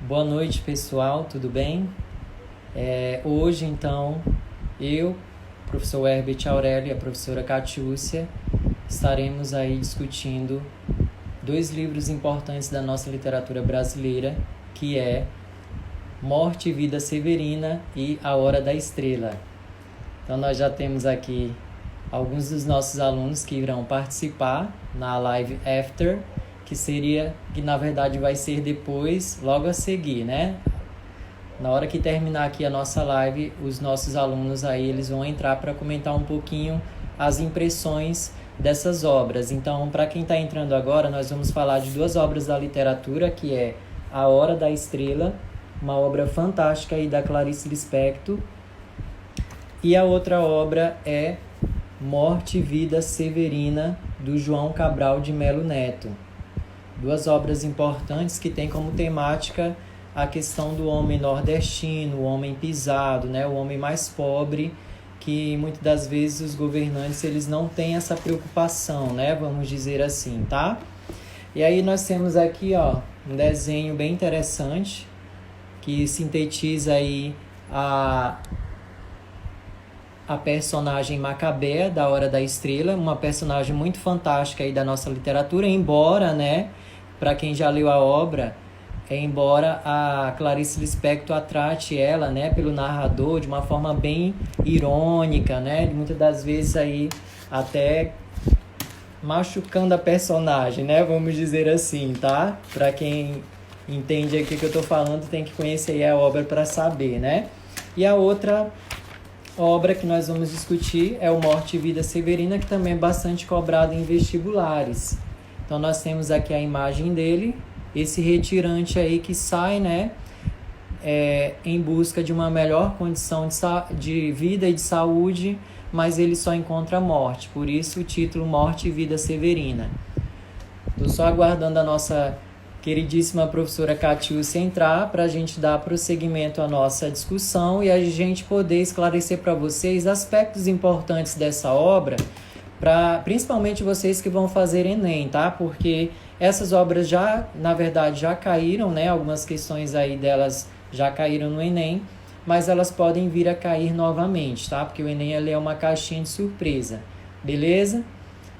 Boa noite, pessoal, tudo bem? Hoje, então, eu, professor Herbert Aurélio e a professora Catiúcia estaremos aí discutindo dois livros importantes da nossa literatura brasileira, que é Morte e Vida Severina e A Hora da Estrela. Então, nós já temos aqui alguns dos nossos alunos que irão participar na live after, que na verdade vai ser depois, logo a seguir, né? Na hora que terminar aqui a nossa live, os nossos alunos aí, eles vão entrar para comentar um pouquinho as impressões dessas obras. Então, para quem está entrando agora, nós vamos falar de duas obras da literatura, que é A Hora da Estrela, uma obra fantástica aí da Clarice Lispector, e a outra obra é Morte e Vida Severina, do João Cabral de Melo Neto. Duas obras importantes que têm como temática a questão do homem nordestino, o homem pisado, né? O homem mais pobre, que muitas das vezes os governantes eles não têm essa preocupação, né? Vamos dizer assim, tá? E aí nós temos aqui, um desenho bem interessante que sintetiza aí a personagem Macabea, da Hora da Estrela, uma personagem muito fantástica aí da nossa literatura, embora, né, para quem já leu a obra, embora a Clarice Lispector a trate ela, né, pelo narrador de uma forma bem irônica, né, muitas das vezes aí até machucando a personagem, né, vamos dizer assim, tá? Para quem entende aqui o que eu tô falando, tem que conhecer aí a obra para saber, né? E a outra obra que nós vamos discutir é o Morte e Vida Severina, que também é bastante cobrado em vestibulares. Então, nós temos aqui a imagem dele, esse retirante aí que sai, né, em busca de uma melhor condição de vida e de saúde, mas ele só encontra a morte. Por isso, o título Morte e Vida Severina. Estou só aguardando a nossa queridíssima professora Catiúcia entrar para a gente dar prosseguimento à nossa discussão e a gente poder esclarecer para vocês aspectos importantes dessa obra, principalmente vocês que vão fazer Enem, tá? Porque essas obras na verdade, já caíram, né? Algumas questões aí delas já caíram no Enem, mas elas podem vir a cair novamente, tá? Porque o Enem ele é uma caixinha de surpresa, beleza?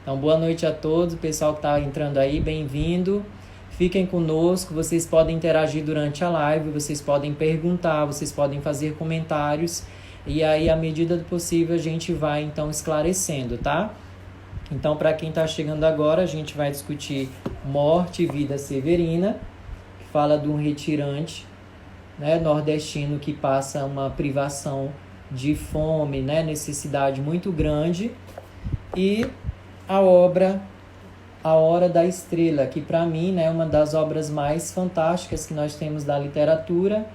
Então, boa noite a todos, o pessoal que está entrando aí, bem-vindo. Fiquem conosco, vocês podem interagir durante a live, vocês podem perguntar, vocês podem fazer comentários, e aí, à medida do possível, a gente vai, então, esclarecendo, tá? Então, para quem está chegando agora, a gente vai discutir Morte e Vida Severina, que fala de um retirante, né, nordestino que passa uma privação de fome, né, necessidade muito grande, e a obra A Hora da Estrela, que para mim, né, é uma das obras mais fantásticas que nós temos da literatura,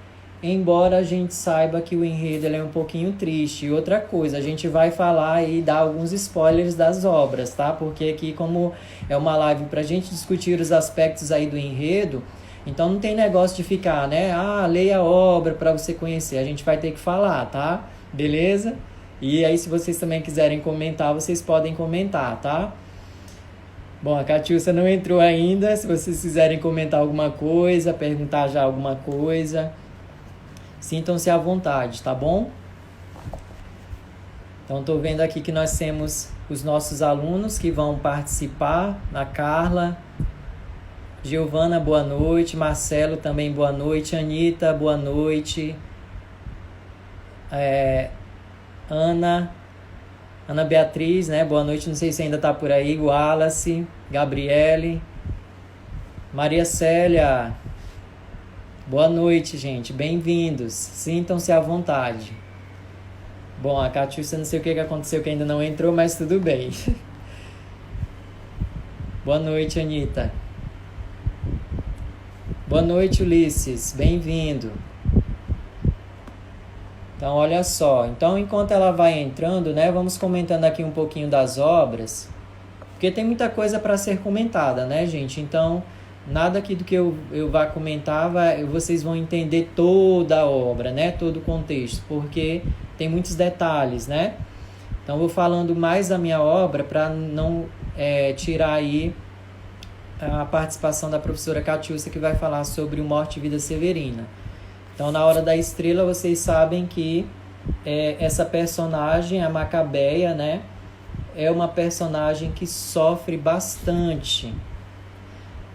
embora a gente saiba que o enredo ele é um pouquinho triste. E outra coisa, a gente vai falar e dar alguns spoilers das obras, tá? Porque aqui, como é uma live para a gente discutir os aspectos aí do enredo, então não tem negócio de ficar, né? Leia a obra para você conhecer. A gente vai ter que falar, tá? Beleza? E aí, se vocês também quiserem comentar, vocês podem comentar, tá? Bom, a Catiúcia não entrou ainda. Se vocês quiserem comentar alguma coisa, perguntar já alguma coisa, sintam-se à vontade, tá bom? Então, estou vendo aqui que nós temos os nossos alunos que vão participar. A Carla, Giovana, boa noite. Marcelo, também boa noite. Anitta, boa noite. Ana Beatriz, né? Boa noite, não sei se ainda está por aí. Wallace, Gabriele, Maria Célia. Boa noite, gente. Bem-vindos. Sintam-se à vontade. Bom, a Catiúcia não sei o que aconteceu que ainda não entrou, mas tudo bem. Boa noite, Anitta. Boa noite, Ulisses. Bem-vindo. Então, olha só. Então, enquanto ela vai entrando, né, vamos comentando aqui um pouquinho das obras, porque tem muita coisa para ser comentada, né, gente? Então, nada aqui do que eu vá comentar, vocês vão entender toda a obra, né, todo o contexto, porque tem muitos detalhes, né? Então, vou falando mais da minha obra para não tirar aí a participação da professora Catiúcia, que vai falar sobre o Morte e Vida Severina. Então, na Hora da Estrela, vocês sabem que essa personagem, a Macabeia, né, é uma personagem que sofre bastante.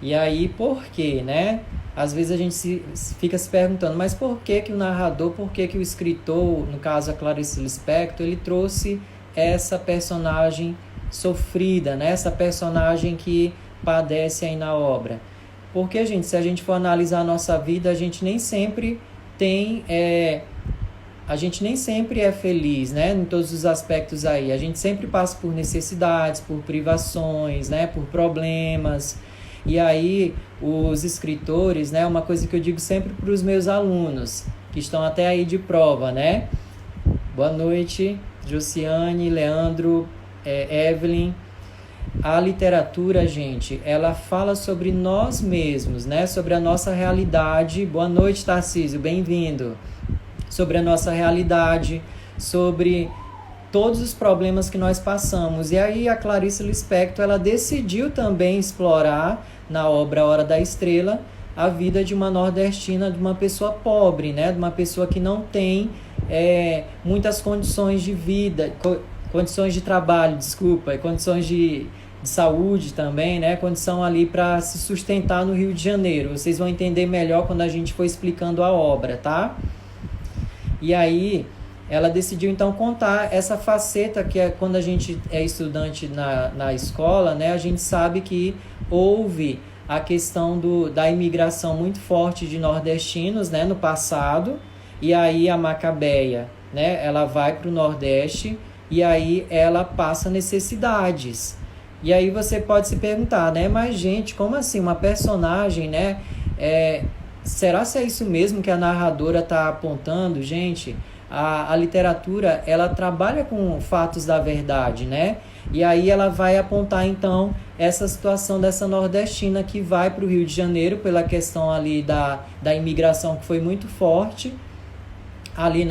E aí, por quê, né? Às vezes a gente fica se perguntando, mas por que que o narrador, por que que o escritor, no caso a Clarice Lispector, ele trouxe essa personagem sofrida, né? Essa personagem que padece aí na obra? Porque, gente, se a gente for analisar a nossa vida, a gente nem sempre tem... a gente nem sempre é feliz, né? Em todos os aspectos aí. A gente sempre passa por necessidades, por privações, né? Por problemas. E aí, os escritores, né? Uma coisa que eu digo sempre para os meus alunos, que estão até aí de prova, né? Boa noite, Josiane, Leandro, Evelyn. A literatura, gente, ela fala sobre nós mesmos, né? Sobre a nossa realidade. Boa noite, Tarcísio, bem-vindo. Sobre a nossa realidade, sobre todos os problemas que nós passamos. E aí a Clarice Lispector, ela decidiu também explorar, na obra Hora da Estrela, a vida de uma nordestina, de uma pessoa pobre, né? De uma pessoa que não tem muitas condições de vida, condições de trabalho, desculpa, e condições de saúde também, né? Condição ali para se sustentar no Rio de Janeiro. Vocês vão entender melhor quando a gente for explicando a obra, tá? E aí, ela decidiu então contar essa faceta que é quando a gente é estudante na escola, né? A gente sabe que houve a questão da imigração muito forte de nordestinos, né? No passado. E aí a Macabeia, né? Ela vai para o Nordeste e aí ela passa necessidades. E aí você pode se perguntar, né? Mas, gente, como assim? Uma personagem, né? Será se é isso mesmo que a narradora está apontando? Gente, a literatura, ela trabalha com fatos da verdade, né? E aí ela vai apontar, então, essa situação dessa nordestina que vai para o Rio de Janeiro pela questão ali da imigração que foi muito forte, ali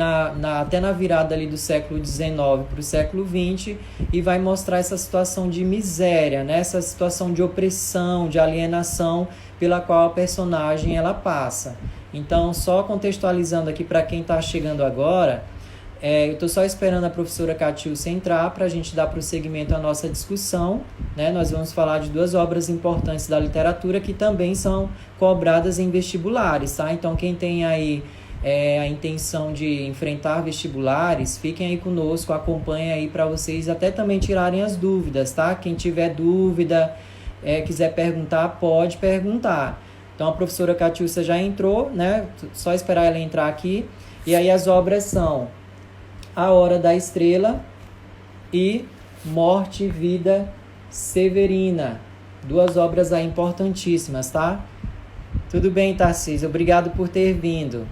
até na virada ali do século XIX para o século XX, e vai mostrar essa situação de miséria, né? Essa situação de opressão, de alienação pela qual a personagem ela passa. Então, só contextualizando aqui para quem está chegando agora, eu estou só esperando a professora Catiúcia entrar para a gente dar prosseguimento à nossa discussão, né? Nós vamos falar de duas obras importantes da literatura que também são cobradas em vestibulares, tá? Então, quem tem aí a intenção de enfrentar vestibulares, fiquem aí conosco, acompanhem aí para vocês até também tirarem as dúvidas, tá? Quem tiver dúvida, quiser perguntar, pode perguntar. Então a professora Catiúcia já entrou, né? Só esperar ela entrar aqui. E aí as obras são A Hora da Estrela e Morte e Vida Severina. Duas obras aí importantíssimas, tá? Tudo bem, Tarcísio? Obrigado por ter vindo.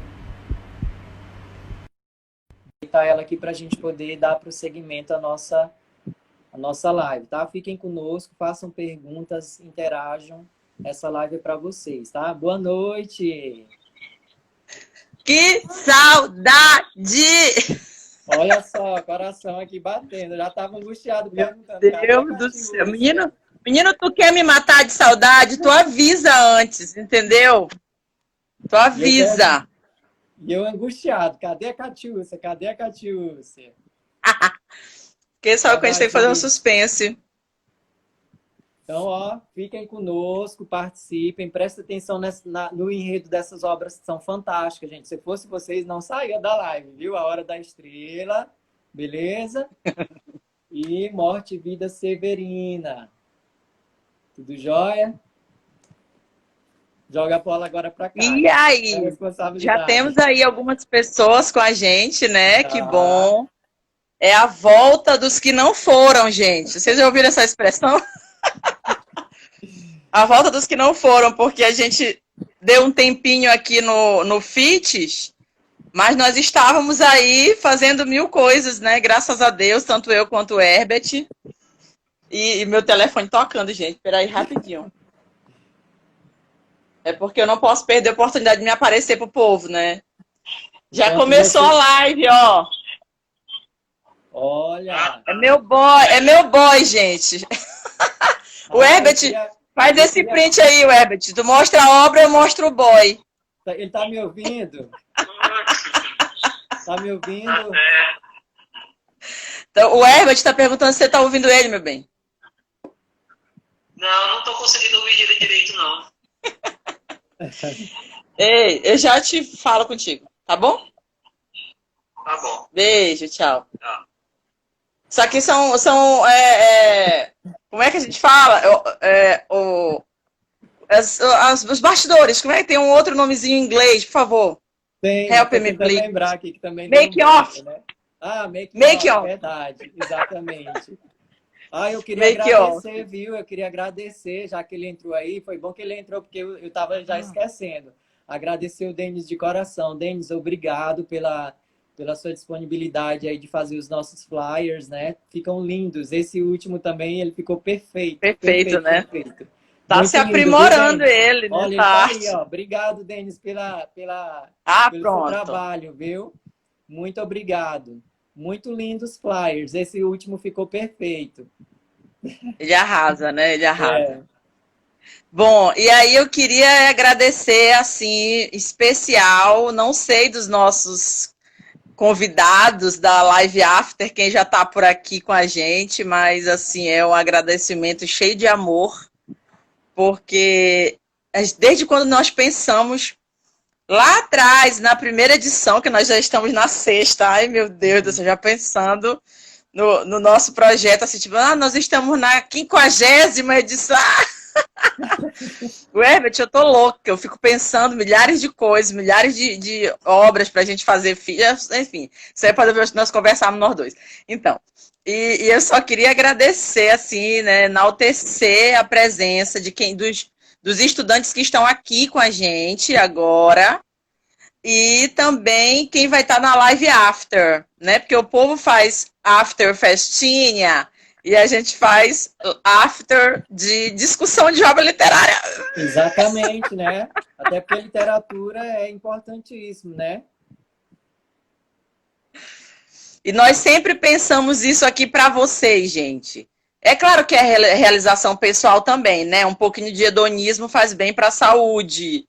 Ela aqui para a gente poder dar prosseguimento à nossa live, tá? Fiquem conosco, façam perguntas, interajam. Essa live é para vocês, tá? Boa noite! Que saudade! Olha só, coração aqui batendo. Já estava angustiado perguntando. Meu Deus do céu. Menino, tu quer me matar de saudade? Tu avisa antes, entendeu? Tu avisa. E eu angustiado. Cadê a Catiúcia? Cadê a Catiúcia? Porque sabe que a gente tem que fazer um suspense. Então, ó, fiquem conosco, participem, prestem atenção no enredo dessas obras que são fantásticas, gente. Se fosse vocês, não saía da live, viu? A Hora da Estrela, beleza? E Morte e Vida Severina. Tudo jóia? Joga a bola agora para cá. E aí? Já temos aí algumas pessoas com a gente, né? Que bom. É a volta dos que não foram, gente. Vocês já ouviram essa expressão? A volta dos que não foram, porque a gente deu um tempinho aqui no FITES, mas nós estávamos aí fazendo mil coisas, né? Graças a Deus, tanto eu quanto o Herbert. E meu telefone tocando, gente. Peraí, rapidinho. É porque eu não posso perder a oportunidade de me aparecer pro povo, né? Já começou a live, ó. Olha! É meu boy, gente. O Herbert Faz Eu esse queria... print aí, Herbert. Tu mostra a obra, eu mostro o boy. Ele tá me ouvindo? Tá me ouvindo? Então, o Herbert está perguntando se você está ouvindo ele, meu bem. Não, não tô conseguindo ouvir ele direito, não. Ei, eu já te falo contigo, tá bom? Tá bom. Beijo, tchau. Tá. Isso aqui são como é que a gente fala? Os bastidores, como é que tem um outro nomezinho em inglês, por favor? Tem, Help tô me, tentando please. lembrar aqui que também Make tem um off. banner, né? Ah, make Make off, off. verdade, exatamente. Ah, eu queria Make agradecer, viu? Eu queria agradecer, já que ele entrou aí. Foi bom que ele entrou, porque eu tava já esquecendo. Agradecer o Denis de coração. Denis, obrigado pela sua disponibilidade aí de fazer os nossos flyers, né? Ficam lindos. Esse último também, ele ficou perfeito. Perfeito, né? Perfeito. Tá Muito se lindo, aprimorando viu, Denis? ele, né? Olha, ele tá aí, ó. Obrigado, Denis, pelo seu Pronto. trabalho, viu? Muito obrigado. Muito lindos flyers. Esse último ficou perfeito. Ele arrasa, né? Ele arrasa. É. Bom, e aí eu queria agradecer, assim, especial, não sei dos nossos convidados da Live After, quem já está por aqui com a gente, mas, assim, é um agradecimento cheio de amor, porque desde quando nós pensamos lá atrás, na primeira edição, que nós já estamos na sexta, ai meu Deus do céu, já pensando no nosso projeto, assim, tipo, nós estamos na 50ª edição. O Herbert, eu tô louca, eu fico pensando milhares de coisas, milhares de obras pra gente fazer, enfim, isso aí pode nós conversarmos nós dois. Então, e eu só queria agradecer, assim, né, enaltecer a presença de dos estudantes que estão aqui com a gente agora, e também quem vai estar na live after, né, porque o povo faz after festinha, e a gente faz after de discussão de obra literária. Exatamente, né? Até porque literatura é importantíssimo, né? E nós sempre pensamos isso aqui para vocês, gente. É claro que é realização pessoal também, né? Um pouquinho de hedonismo faz bem para a saúde,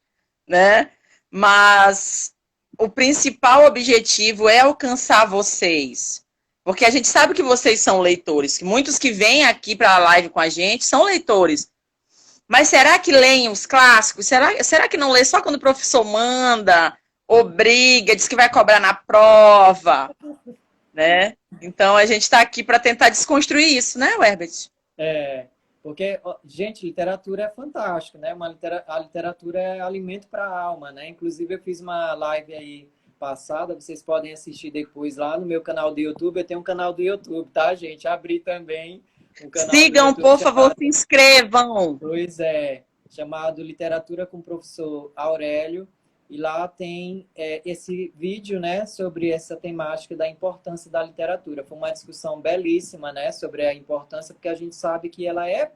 né? Mas o principal objetivo é alcançar vocês. Porque a gente sabe que vocês são leitores, que muitos que vêm aqui para a live com a gente são leitores. Mas será que leem os clássicos? Será que não lê só quando o professor manda, obriga, diz que vai cobrar na prova, né? Então a gente está aqui para tentar desconstruir isso, né, Herbert? É, porque, gente, literatura é fantástico, né? A literatura é alimento para a alma, né? Inclusive eu fiz uma live aí passada, vocês podem assistir depois lá no meu canal do YouTube. Eu tenho um canal do YouTube, tá, gente? Abri também um canal Sigam, do YouTube por favor, se inscrevam. Pois é, chamado Literatura com o Professor Aurélio. E lá tem esse vídeo, né, sobre essa temática da importância da literatura. Foi uma discussão belíssima, né, sobre a importância, porque a gente sabe que ela é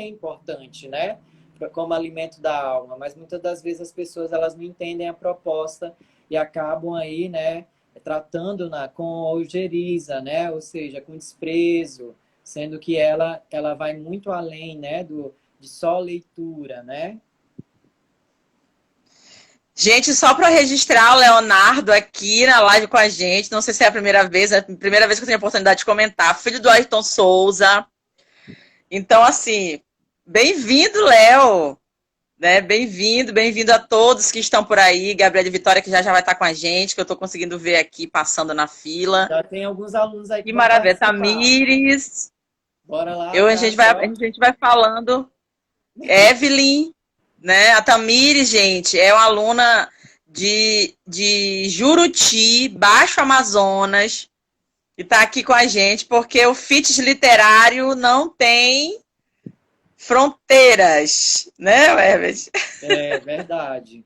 importante, né, como alimento da alma. Mas muitas das vezes as pessoas elas não entendem a proposta e acabam aí, né, tratando com ojeriza, né, ou seja, com desprezo, sendo que ela vai muito além, né, de só leitura, né? Gente, só para registrar o Leonardo aqui na live com a gente, não sei se é a primeira vez que eu tenho a oportunidade de comentar, filho do Ayrton Souza. Então, assim, bem-vindo, Léo, né? Bem-vindo a todos que estão por aí. Gabriela de Vitória, que já vai estar com a gente, que eu estou conseguindo ver aqui, passando na fila. Já tem alguns alunos aí que maravilha, Tamires. Bora lá. A gente vai falando. Evelyn, né? A Tamires, gente, é uma aluna de Juruti, Baixo Amazonas, e está aqui com a gente, porque o FITES literário não tem fronteiras, né, Herbert? É verdade.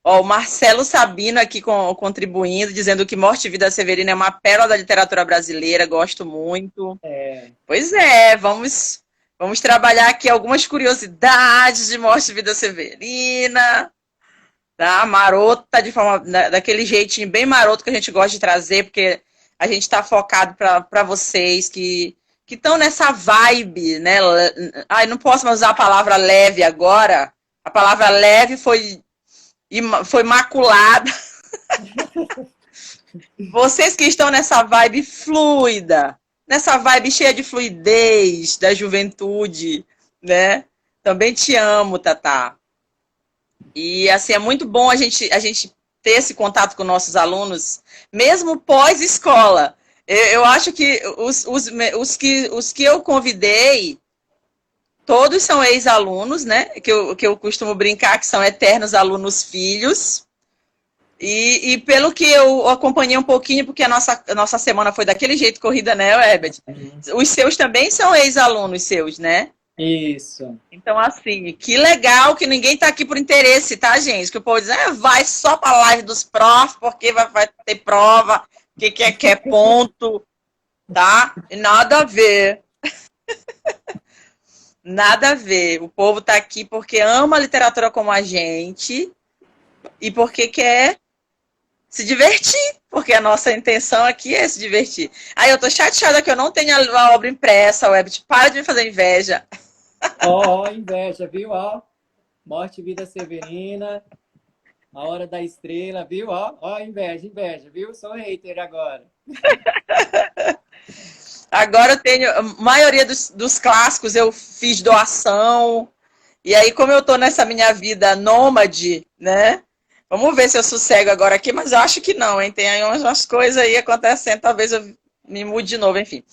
Ó, o Marcelo Sabino aqui contribuindo, dizendo que Morte e Vida Severina é uma pérola da literatura brasileira, gosto muito. Pois é, vamos trabalhar aqui algumas curiosidades de Morte e Vida Severina, tá? Marota, daquele jeitinho bem maroto que a gente gosta de trazer, porque a gente está focado para vocês que que estão nessa vibe, né? Ai, não posso mais usar a palavra leve agora. A palavra leve foi maculada. Vocês que estão nessa vibe fluida, nessa vibe cheia de fluidez da juventude, né? Também te amo, Tatá. E assim, é muito bom a gente ter esse contato com nossos alunos, mesmo pós-escola. Eu acho que os que eu convidei, todos são ex-alunos, né? Que eu costumo brincar que são eternos alunos filhos. E pelo que eu acompanhei um pouquinho, porque a nossa semana foi daquele jeito corrida, né, Herbert? Os seus também são ex-alunos seus, né? Isso. Então, assim, que legal que ninguém tá aqui por interesse, tá, gente? Que o povo diz, vai só pra live dos profs, porque vai ter prova, que quer ponto, tá? E nada a ver. Nada a ver. O povo tá aqui porque ama a literatura como a gente e porque quer se divertir, porque a nossa intenção aqui é se divertir. Aí eu tô chateada que eu não tenho a obra impressa, Web. Para de me fazer inveja. Ó, inveja, viu? Ó, Morte e Vida Severina, A Hora da Estrela, viu? Ó, inveja, viu? Sou hater agora. Agora eu tenho, a maioria dos clássicos eu fiz doação, e aí como eu tô nessa minha vida nômade, né? Vamos ver se eu sossego agora aqui, mas eu acho que não, hein? Tem aí umas coisas aí acontecendo, talvez eu me mude de novo, enfim.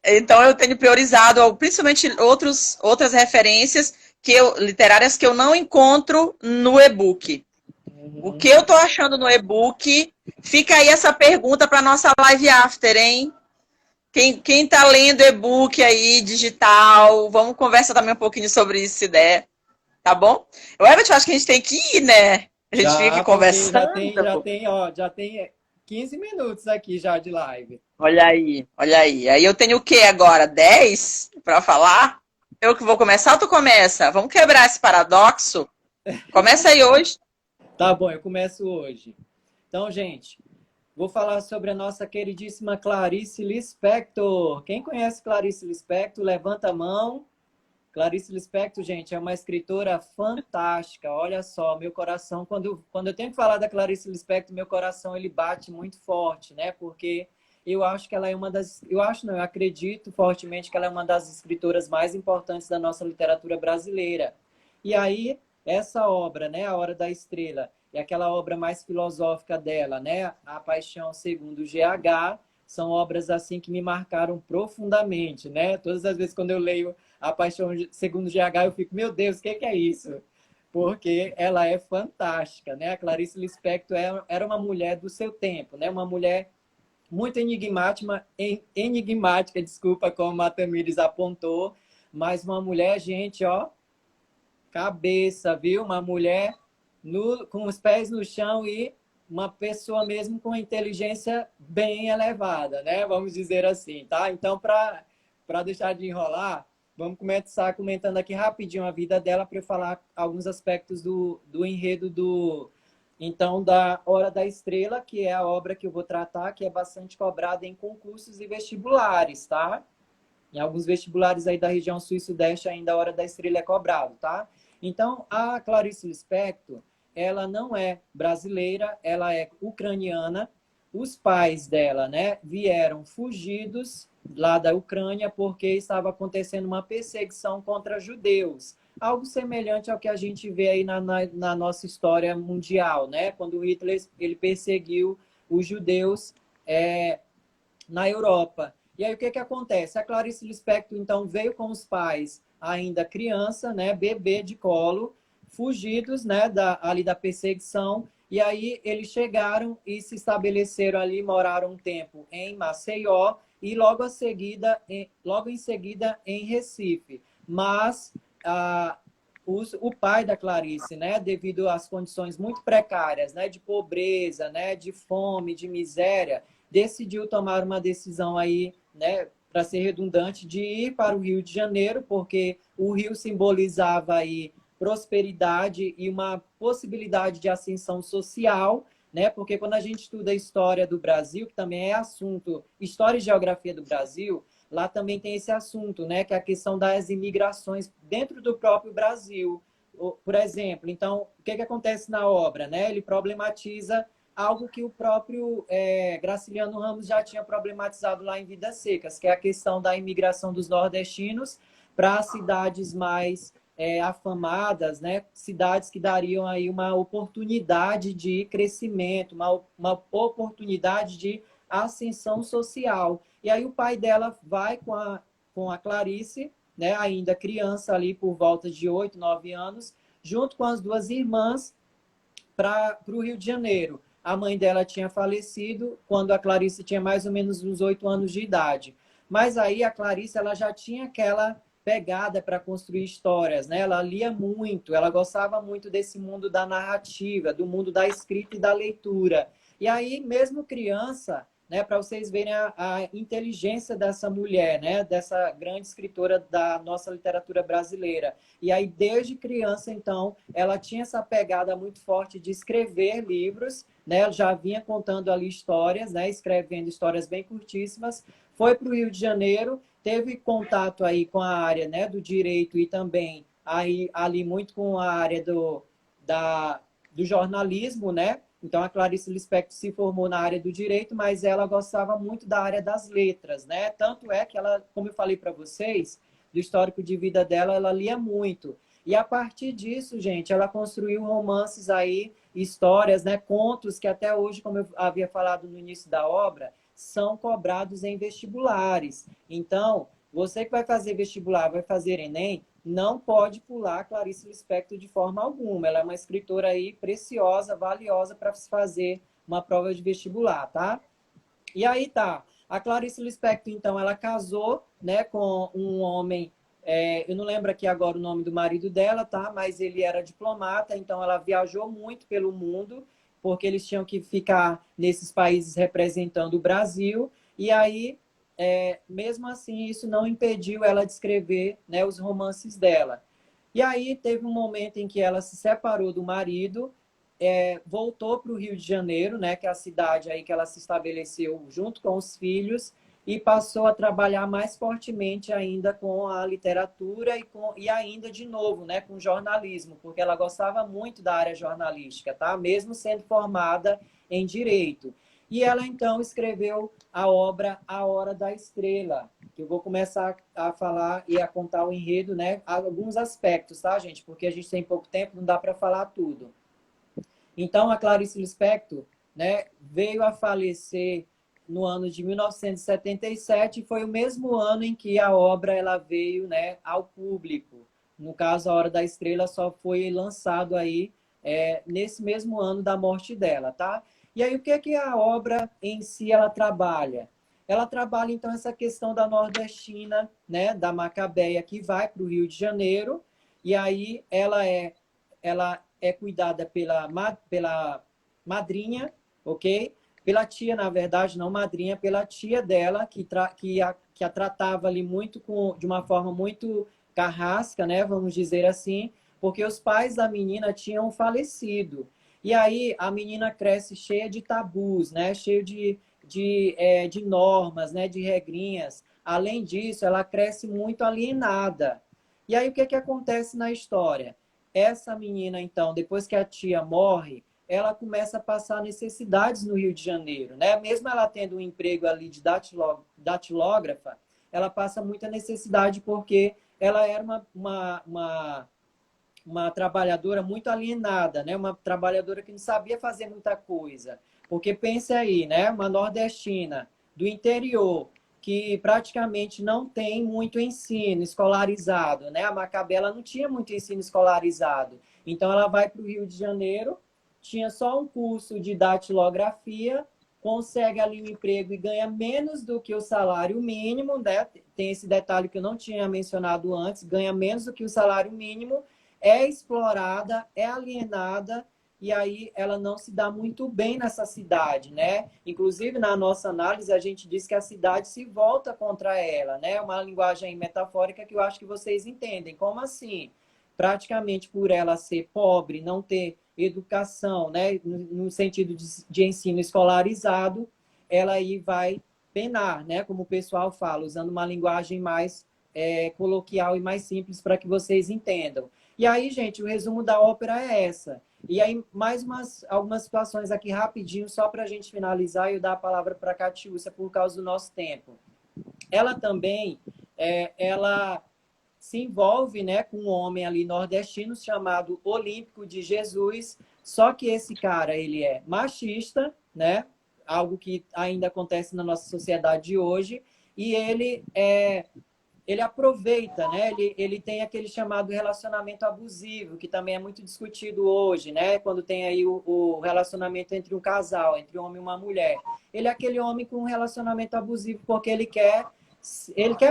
Então eu tenho priorizado, principalmente outras referências literárias que eu não encontro no e-book. O que eu estou achando no e-book? Fica aí essa pergunta para nossa live after, hein? Quem está lendo e-book aí, digital, vamos conversar também um pouquinho sobre isso, se der. Tá bom? Eu acho que a gente tem que ir, né? A gente fica aqui conversando. Já tem 15 minutos aqui já de live. Olha aí, olha aí. Aí eu tenho o que agora? 10 para falar? Eu que vou começar ou tu começa? Vamos quebrar esse paradoxo? Começa aí hoje. Tá bom, eu começo hoje. Então, gente, vou falar sobre a nossa queridíssima Clarice Lispector. Quem conhece Clarice Lispector, levanta a mão. Clarice Lispector, gente, é uma escritora fantástica. Olha só, meu coração, quando eu tenho que falar da Clarice Lispector, meu coração ele bate muito forte, né? Porque eu acho que ela é uma das... Eu acredito fortemente que ela é uma das escritoras mais importantes da nossa literatura brasileira. E aí, essa obra, né, A Hora da Estrela, é aquela obra mais filosófica dela, né? A Paixão Segundo GH, são obras assim que me marcaram profundamente, né? Todas as vezes quando eu leio A Paixão Segundo GH, eu fico, meu Deus, o que é isso? Porque ela é fantástica, né? A Clarice Lispector era uma mulher do seu tempo, né? Uma mulher muito enigmática, desculpa, como a Tamires apontou, mas uma mulher, gente, ó, cabeça, viu? Uma mulher com os pés no chão e uma pessoa mesmo com inteligência bem elevada, né? Vamos dizer assim, tá? Então, para deixar de enrolar, vamos começar comentando aqui rapidinho a vida dela para eu falar alguns aspectos do enredo da Hora da Estrela, que é a obra que eu vou tratar, que é bastante cobrada em concursos e vestibulares, tá? Em alguns vestibulares aí da região sul e sudeste ainda a Hora da Estrela é cobrado, tá? Então, a Clarice Lispector, ela não é brasileira, ela é ucraniana. Os pais dela, né, vieram fugidos lá da Ucrânia porque estava acontecendo uma perseguição contra judeus. Algo semelhante ao que a gente vê aí na nossa história mundial, né? Quando Hitler ele perseguiu os judeus na Europa. E aí o que acontece? A Clarice Lispector, então, veio com os pais ainda criança, né, bebê de colo, fugidos, né, ali da perseguição, e aí eles chegaram e se estabeleceram ali, moraram um tempo em Maceió e logo em seguida em Recife. Mas o pai da Clarice, né, devido às condições muito precárias, né, de pobreza, né, de fome, de miséria, decidiu tomar uma decisão aí, né, para ser redundante, de ir para o Rio de Janeiro, porque o Rio simbolizava aí prosperidade e uma possibilidade de ascensão social, né? Porque quando a gente estuda a história do Brasil, que também é assunto, história e geografia do Brasil, lá também tem esse assunto, né, que é a questão das imigrações dentro do próprio Brasil, por exemplo. Então, o que acontece na obra, né? Ele problematiza algo que o próprio Graciliano Ramos já tinha problematizado lá em Vidas Secas, que é a questão da imigração dos nordestinos para cidades mais afamadas, né? Cidades que dariam aí uma oportunidade de crescimento, uma oportunidade de ascensão social. E aí o pai dela vai com a Clarice, né, ainda criança ali por volta de 8, 9 anos, junto com as duas irmãs para o Rio de Janeiro. A mãe dela tinha falecido quando a Clarice tinha mais ou menos uns 8 anos de idade. Mas aí a Clarice ela já tinha aquela pegada para construir histórias, né? Ela lia muito, ela gostava muito desse mundo da narrativa, do mundo da escrita e da leitura. E aí, mesmo criança, né, para vocês verem a inteligência dessa mulher, né, dessa grande escritora da nossa literatura brasileira. E aí, desde criança, então, ela tinha essa pegada muito forte de escrever livros, né, ela já vinha contando ali histórias, né, escrevendo histórias bem curtíssimas, foi para o Rio de Janeiro, teve contato aí com a área, né, do direito e também aí, ali muito com a área do jornalismo, né? Então, a Clarice Lispector se formou na área do direito, mas ela gostava muito da área das letras, né? Tanto é que ela, como eu falei para vocês, do histórico de vida dela, ela lia muito. E a partir disso, gente, ela construiu romances aí, histórias, né? Contos que até hoje, como eu havia falado no início da obra, são cobrados em vestibulares. Então, você que vai fazer vestibular, vai fazer Enem, não pode pular Clarice Lispector de forma alguma. Ela é uma escritora aí preciosa, valiosa para se fazer uma prova de vestibular, tá? E aí tá. A Clarice Lispector, então, ela casou, né, com um homem, eu não lembro aqui agora o nome do marido dela, tá? Mas ele era diplomata, então ela viajou muito pelo mundo, porque eles tinham que ficar nesses países representando o Brasil. E aí mesmo assim, isso não impediu ela de escrever, né, os romances dela. E aí teve um momento em que ela se separou do marido, voltou para o Rio de Janeiro, né, que é a cidade aí que ela se estabeleceu junto com os filhos, e passou a trabalhar mais fortemente ainda com a literatura e ainda, de novo, né, com jornalismo, porque ela gostava muito da área jornalística, tá? Mesmo sendo formada em Direito. E ela, então, escreveu a obra A Hora da Estrela, que eu vou começar a falar e a contar o enredo, né? Alguns aspectos, tá, gente? Porque a gente tem pouco tempo, não dá para falar tudo. Então, a Clarice Lispector, né, veio a falecer no ano de 1977, e foi o mesmo ano em que a obra ela veio, né, ao público. No caso, A Hora da Estrela só foi lançado aí nesse mesmo ano da morte dela, tá? E aí, o que é que a obra em si ela trabalha? Ela trabalha, então, essa questão da nordestina, né, da Macabeia, que vai para o Rio de Janeiro, e aí ela é cuidada pela madrinha, ok? Pela tia, na verdade, não madrinha, pela tia dela, que a tratava ali muito de uma forma muito carrasca, né? Vamos dizer assim, porque os pais da menina tinham falecido. E aí a menina cresce cheia de tabus, né? Cheia de normas, né? De regrinhas. Além disso, ela cresce muito alienada. E aí o que acontece na história? Essa menina, então, depois que a tia morre, ela começa a passar necessidades no Rio de Janeiro, né? Mesmo ela tendo um emprego ali de datilógrafa, ela passa muita necessidade porque ela era uma trabalhadora muito alienada, né? Uma trabalhadora que não sabia fazer muita coisa. Porque pense aí, né? Uma nordestina do interior, que praticamente não tem muito ensino escolarizado, né? A Macabela não tinha muito ensino escolarizado. Então, ela vai para o Rio de Janeiro, tinha só um curso de datilografia, consegue ali um emprego e ganha menos do que o salário mínimo, né? Tem esse detalhe que eu não tinha mencionado antes, ganha menos do que o salário mínimo, é explorada, é alienada, e aí ela não se dá muito bem nessa cidade, né? Inclusive, na nossa análise, a gente diz que a cidade se volta contra ela, né? Uma linguagem metafórica que eu acho que vocês entendem. Como assim? Praticamente por ela ser pobre, não ter educação, né? No sentido de ensino escolarizado, ela aí vai penar, né? Como o pessoal fala, usando uma linguagem mais coloquial e mais simples para que vocês entendam. E aí, gente, o resumo da ópera é essa. E aí, algumas situações aqui rapidinho, só para a gente finalizar e eu dar a palavra para a Catiúcia por causa do nosso tempo. Ela também, ela se envolve, né, com um homem ali nordestino chamado Olímpico de Jesus, só que esse cara, ele é machista, né? Algo que ainda acontece na nossa sociedade de hoje, e ele aproveita, né? Ele tem aquele chamado relacionamento abusivo, que também é muito discutido hoje, né? Quando tem aí o relacionamento entre um casal, entre um homem e uma mulher. Ele é aquele homem com um relacionamento abusivo porque ele quer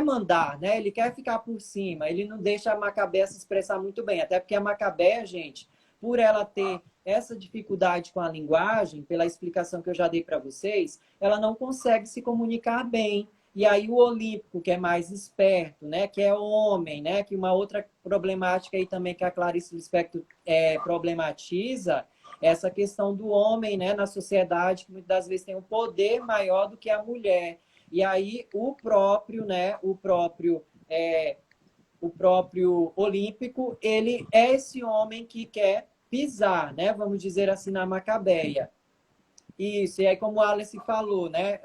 mandar, né? Ele quer ficar por cima, ele não deixa a Macabéa se expressar muito bem, até porque a Macabéa, gente, por ela ter essa dificuldade com a linguagem, pela explicação que eu já dei para vocês, ela não consegue se comunicar bem. E aí o Olímpico, que é mais esperto, né, que é homem, né, que uma outra problemática aí também que a Clarice Lispector problematiza, essa questão do homem, né, na sociedade, que muitas das vezes tem um poder maior do que a mulher. E aí o próprio Olímpico, ele é esse homem que quer pisar, né, vamos dizer assim, na Macabéia. Isso, e aí como o Alice falou, né?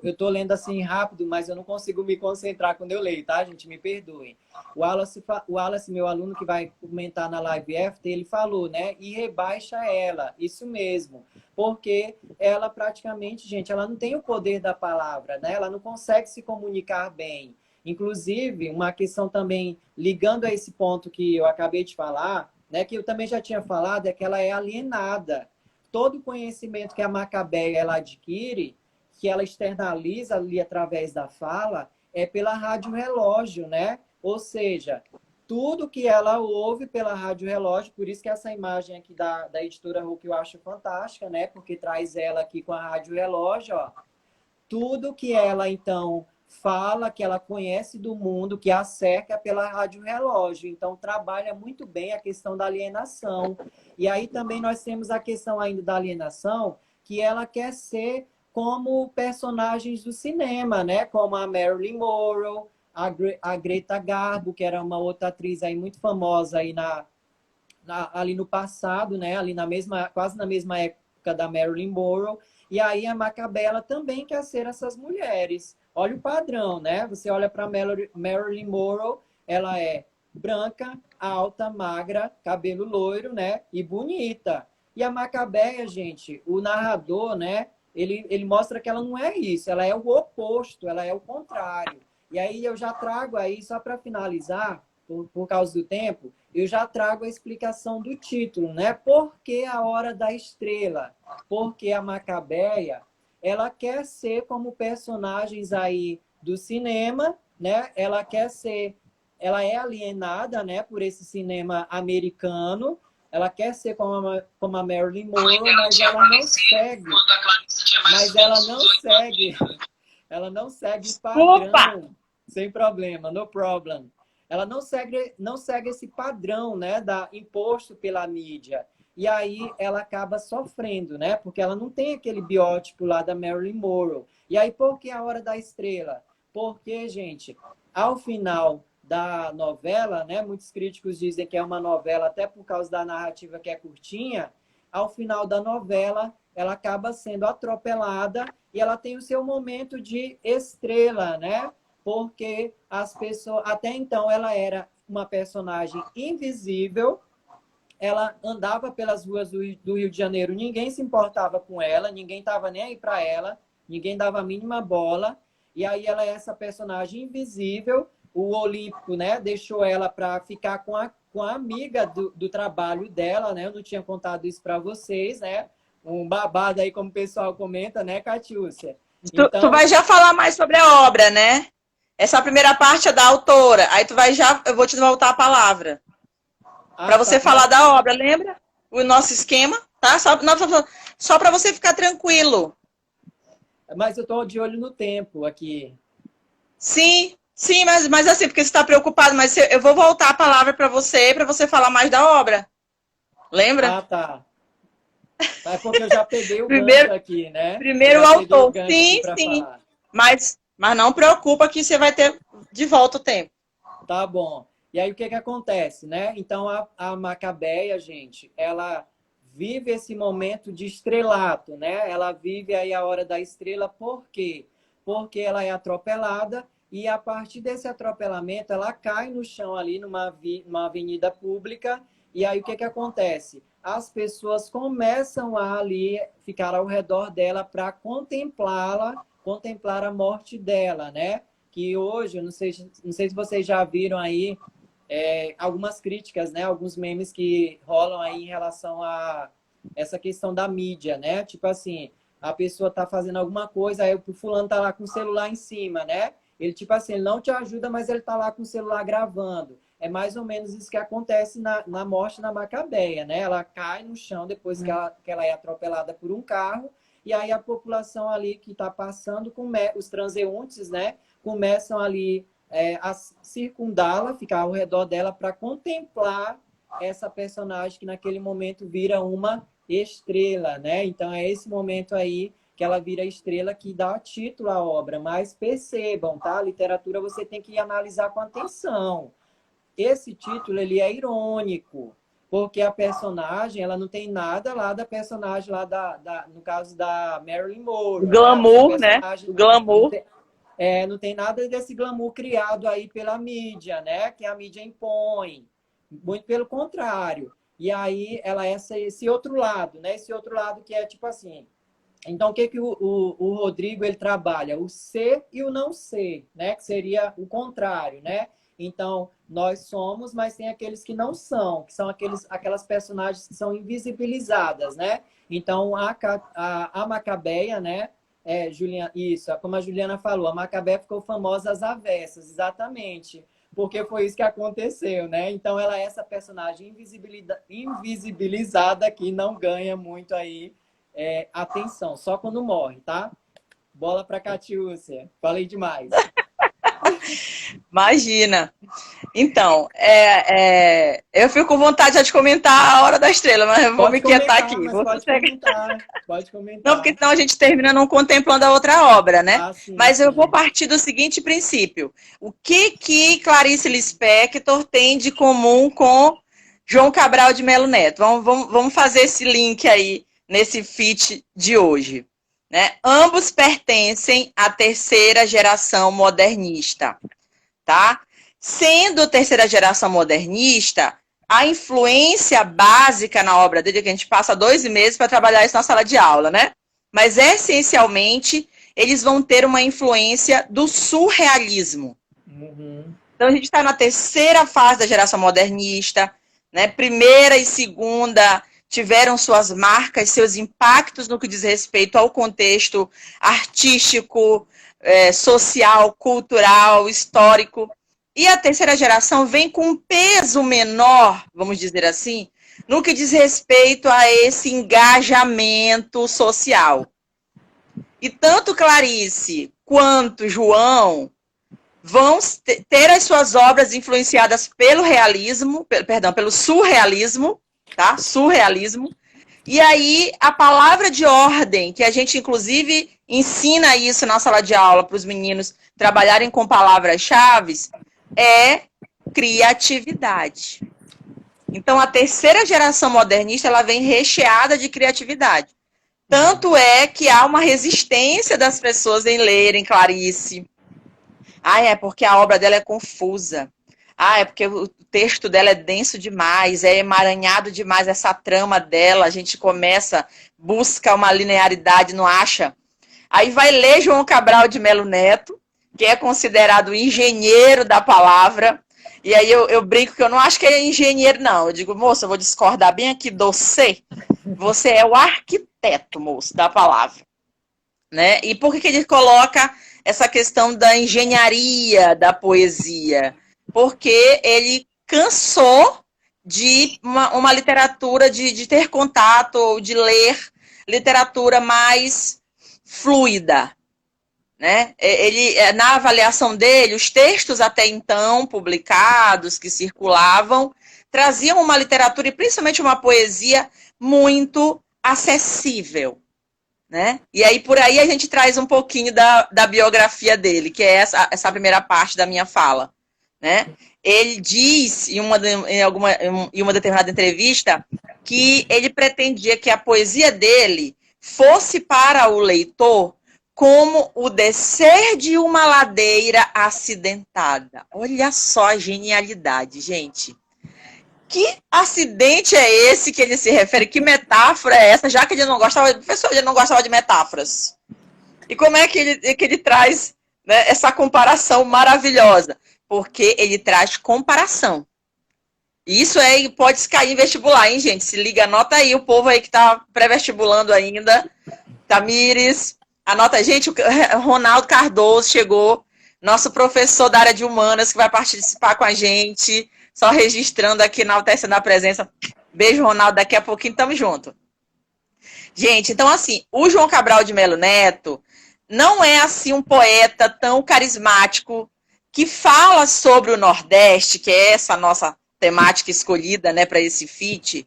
Eu tô lendo assim rápido, mas eu não consigo me concentrar quando eu leio, tá, gente? Me perdoem. O Alice, meu aluno que vai comentar na live after, ele falou, né? E rebaixa ela, isso mesmo. Porque ela praticamente, gente, ela não tem o poder da palavra, né? Ela não consegue se comunicar bem. Inclusive, uma questão também, ligando a esse ponto que eu acabei de falar, né? Que eu também já tinha falado, é que ela é alienada. Todo o conhecimento que a Macabéa ela adquire, que ela externaliza ali através da fala, é pela rádio relógio, né? Ou seja, tudo que ela ouve pela rádio relógio, por isso que essa imagem aqui da editora Hulk eu acho fantástica, né? Porque traz ela aqui com a rádio relógio, ó. Tudo que ela, então, fala, que ela conhece do mundo, que a cerca pela rádio relógio. Então, trabalha muito bem a questão da alienação. E aí também nós temos a questão ainda da alienação, que ela quer ser como personagens do cinema, né? Como a Marilyn Monroe, a Greta Garbo, que era uma outra atriz aí muito famosa aí ali no passado, né? Ali quase na mesma época da Marilyn Monroe. E aí a Macabéa também quer ser essas mulheres. Olha o padrão, né? Você olha para Marilyn Monroe, ela é branca, alta, magra, cabelo loiro, né? E bonita. E a Macabéa, gente, o narrador, né? Ele mostra que ela não é isso, ela é o oposto, ela é o contrário. E aí eu já trago aí, só para finalizar, por causa do tempo, eu já trago a explicação do título, né? Por que a Hora da Estrela? Porque a Macabéa, ela quer ser como personagens aí do cinema, né? Ela é alienada, né, por esse cinema americano. Ela quer ser como a Marilyn Monroe, mas ela não segue. Mas ela não segue padrão. Opa! Sem problema, no problem. Ela não segue esse padrão, né, imposto pela mídia. E aí ela acaba sofrendo, né? Porque ela não tem aquele biótipo lá da Marilyn Monroe. E aí, por que a Hora da Estrela? Porque, gente, ao final da novela, né? Muitos críticos dizem que é uma novela até por causa da narrativa que é curtinha. Ao final da novela, ela acaba sendo atropelada e ela tem o seu momento de estrela, né? Porque as pessoas... Até então, ela era uma personagem invisível. Ela andava pelas ruas do Rio de Janeiro, ninguém se importava com ela, ninguém estava nem aí para ela, ninguém dava a mínima bola. E aí ela é essa personagem invisível. O Olímpico, né, deixou ela para ficar com a amiga do trabalho dela, né? Eu não tinha contado isso para vocês, né? Um babado aí, como o pessoal comenta, né, Catiúcia? Então... Tu vai já falar mais sobre a obra, né? Essa primeira parte é da autora. Aí eu vou te voltar a palavra. Para você falar da obra, lembra? O nosso esquema, tá? Só para você ficar tranquilo. Mas eu estou de olho no tempo aqui. Sim, mas assim, porque você está preocupado, mas eu vou voltar a palavra para você falar mais da obra. Lembra? Ah, tá. Mas porque eu já peguei o gancho aqui, né? Primeiro o autor. Sim. Mas não preocupa que você vai ter de volta o tempo. Tá bom. E aí o que que acontece, né? Então a Macabeia, gente, ela vive esse momento de estrelato, né? Ela vive aí a hora da estrela, por quê? Porque ela é atropelada e a partir desse atropelamento ela cai no chão ali numa avenida pública e aí o que que acontece? As pessoas começam a ali ficar ao redor dela para contemplá-la, contemplar a morte dela, né? Que hoje, eu não sei se vocês já viram aí algumas críticas, né? Alguns memes que rolam aí em relação a essa questão da mídia, né? Tipo assim, a pessoa tá fazendo alguma coisa, aí o fulano tá lá com o celular em cima, né? Ele, tipo assim, ele não te ajuda, mas ele tá lá com o celular gravando. É mais ou menos isso que acontece na morte na Macabeia, né? Ela cai no chão depois que ela é atropelada por um carro, e aí a população ali que está passando, os transeuntes, né? Começam ali a circundá-la, ficar ao redor dela para contemplar essa personagem que naquele momento vira uma estrela, né? Então é esse momento aí que ela vira estrela que dá título à obra. Mas percebam, tá? A literatura você tem que analisar com atenção. Esse título ele é irônico, porque a personagem ela não tem nada lá da personagem lá no caso da Marilyn Monroe, Glamour, né? Glamour. Não tem nada desse glamour criado aí pela mídia, né? Que a mídia impõe. Muito pelo contrário. E aí ela é esse outro lado, né? Esse outro lado que é tipo assim. Então, o que o Rodrigo ele trabalha? O ser e o não ser, né? Que seria o contrário, né? Então, nós somos, mas tem aqueles que não são, que são aquelas personagens que são invisibilizadas, né? Então, a Macabeia, né? Juliana, isso, como a Juliana falou, a Macabeia ficou famosa às avessas, exatamente, porque foi isso que aconteceu, né? Então ela é essa personagem invisibilizada que não ganha muito aí atenção, só quando morre, tá? Bola pra Catiúcia, falei demais. Imagina. Então, eu fico com vontade de comentar a Hora da Estrela, mas eu vou me quietar aqui. Pode comentar. Não, porque senão a gente termina não contemplando a outra obra, né? Sim, mas eu sim. vou partir do seguinte princípio. O que Clarice Lispector tem de comum com João Cabral de Melo Neto? Vamos fazer esse link aí nesse feat de hoje. Né? Ambos pertencem à terceira geração modernista. Tá? Sendo terceira geração modernista, a influência básica na obra dele, que a gente passa 2 meses para trabalhar isso na sala de aula, né? Mas, essencialmente, eles vão ter uma influência do surrealismo. Uhum. Então, a gente está na terceira fase da geração modernista, né? Primeira e segunda tiveram suas marcas, seus impactos no que diz respeito ao contexto artístico, social, cultural, histórico. E a terceira geração vem com um peso menor, vamos dizer assim, no que diz respeito a esse engajamento social. E tanto Clarice quanto João vão ter as suas obras influenciadas pelo pelo surrealismo, tá? Surrealismo. E aí, a palavra de ordem, que a gente, inclusive, ensina isso na sala de aula para os meninos trabalharem com palavras-chave, é criatividade. Então, a terceira geração modernista, ela vem recheada de criatividade. Tanto é que há uma resistência das pessoas em lerem Clarice. É porque a obra dela é confusa. É porque o texto dela é denso demais, é emaranhado demais essa trama dela. A gente busca uma linearidade, não acha? Aí vai ler João Cabral de Melo Neto, que é considerado o engenheiro da palavra. E aí eu brinco que eu não acho que ele é engenheiro, não. Eu digo, moço, eu vou discordar bem aqui do você. Você é o arquiteto, moço, da palavra. Né? E por que ele coloca essa questão da engenharia da poesia? Porque ele cansou de uma literatura, de ter contato, ou de ler literatura mais fluida. Né? Na avaliação dele, os textos até então publicados, que circulavam, traziam uma literatura, e principalmente uma poesia, muito acessível. né? E aí, por aí, a gente traz um pouquinho da biografia dele, que é essa primeira parte da minha fala, né? Ele diz, em uma determinada entrevista, que ele pretendia que a poesia dele fosse para o leitor como o descer de uma ladeira acidentada. Olha só a genialidade, gente. Que acidente é esse que ele se refere? Que metáfora é essa? Já que ele não gostava, professor, ele não gostava de metáforas. E como é que ele traz, né, essa comparação maravilhosa? Porque ele traz comparação. E isso aí pode cair em vestibular, hein, gente? Se liga, anota aí, o povo aí que tá pré-vestibulando ainda. Tamires, anota. Gente, o Ronaldo Cardoso chegou, nosso professor da área de humanas, que vai participar com a gente. Só registrando aqui, enaltecendo a presença. Beijo, Ronaldo, daqui a pouquinho tamo junto. Gente, então assim, o João Cabral de Melo Neto não é assim um poeta tão carismático que fala sobre o Nordeste, que é essa nossa temática escolhida, né, para esse feat,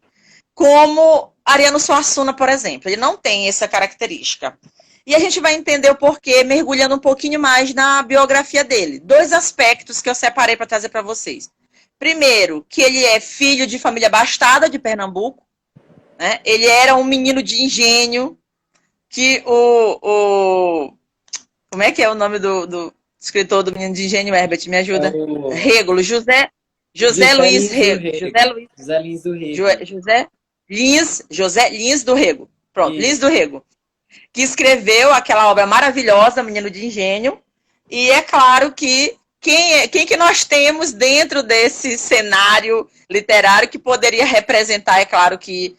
como Ariano Suassuna, por exemplo. Ele não tem essa característica. E a gente vai entender o porquê, mergulhando um pouquinho mais na biografia dele. 2 aspectos que eu separei para trazer para vocês. Primeiro, que ele é filho de família abastada de Pernambuco, né? Ele era um menino de engenho, que como é que é o nome do escritor do menino de engenho, Herbert? Me ajuda. Rego, José Luiz Rego. José Lins do Rego. Pronto, isso. Lins do Rego. Que escreveu aquela obra maravilhosa, Menino de Engenho. E é claro que quem que nós temos dentro desse cenário literário que poderia representar, é claro que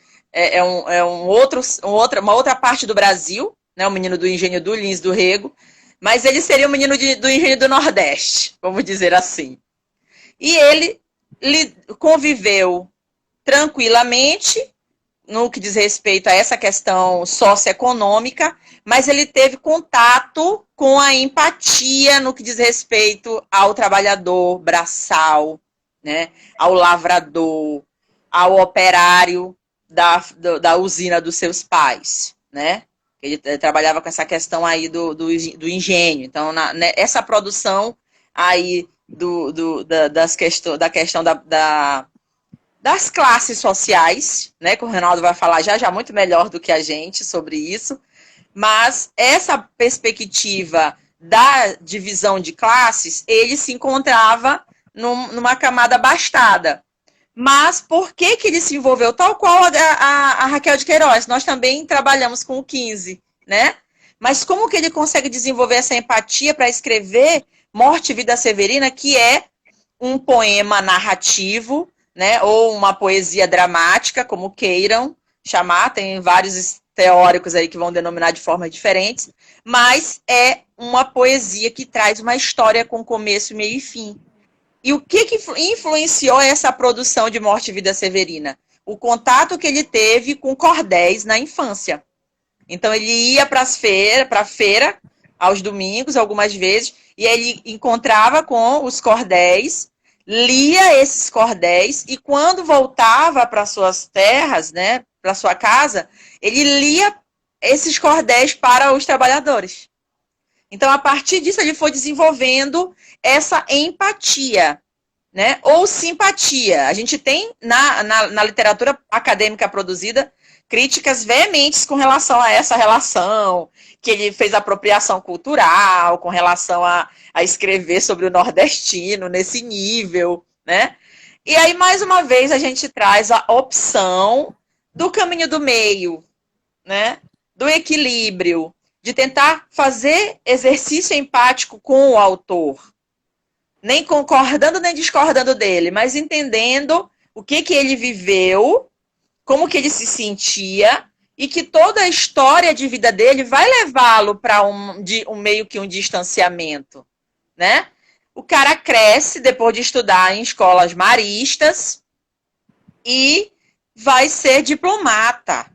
uma outra parte do Brasil, né, o Menino do Engenho do Lins do Rego, mas ele seria o menino do engenho do Nordeste, vamos dizer assim. E ele conviveu tranquilamente no que diz respeito a essa questão socioeconômica, mas ele teve contato com a empatia no que diz respeito ao trabalhador braçal, né, ao lavrador, ao operário da usina dos seus pais, né? Ele trabalhava com essa questão aí do engenho. Então, essa produção aí da questão das classes sociais, né, que o Ronaldo vai falar já muito melhor do que a gente sobre isso, mas essa perspectiva da divisão de classes, ele se encontrava numa camada abastada. Mas por que ele se envolveu? Tal qual a Raquel de Queiroz, nós também trabalhamos com o 15, né? Mas como que ele consegue desenvolver essa empatia para escrever Morte e Vida Severina, que é um poema narrativo, né? Ou uma poesia dramática, como queiram chamar, tem vários teóricos aí que vão denominar de formas diferentes, mas é uma poesia que traz uma história com começo, meio e fim. E o que influenciou essa produção de Morte e Vida Severina? O contato que ele teve com cordéis na infância. Então, ele ia para a feira, aos domingos, algumas vezes, e ele encontrava com os cordéis, lia esses cordéis, e quando voltava para suas terras, né, para sua casa, ele lia esses cordéis para os trabalhadores. Então, a partir disso, ele foi desenvolvendo essa empatia, né? Ou simpatia. A gente tem, na literatura acadêmica produzida, críticas veementes com relação a essa relação, que ele fez apropriação cultural, com relação a escrever sobre o nordestino nesse nível, né? E aí, mais uma vez, a gente traz a opção do caminho do meio, né? Do equilíbrio, de tentar fazer exercício empático com o autor, nem concordando nem discordando dele, mas entendendo o que ele viveu, como que ele se sentia, e que toda a história de vida dele vai levá-lo para meio que um distanciamento, né? O cara cresce depois de estudar em escolas maristas e vai ser diplomata,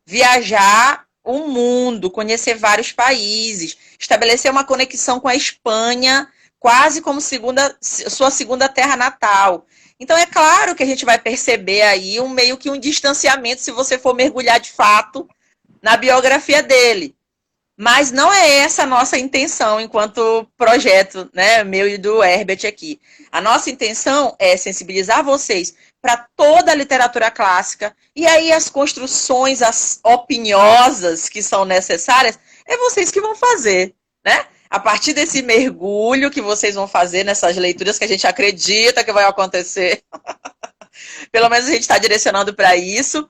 viajar o mundo, conhecer vários países, estabelecer uma conexão com a Espanha, quase como sua segunda terra natal. Então, é claro que a gente vai perceber aí meio que um distanciamento, se você for mergulhar de fato na biografia dele. Mas não é essa a nossa intenção enquanto projeto, né, meu e do Herbert aqui. A nossa intenção é sensibilizar vocês para toda a literatura clássica, e aí as construções as opiniosas que são necessárias, é vocês que vão fazer, né? A partir desse mergulho que vocês vão fazer nessas leituras que a gente acredita que vai acontecer, pelo menos a gente está direcionando para isso,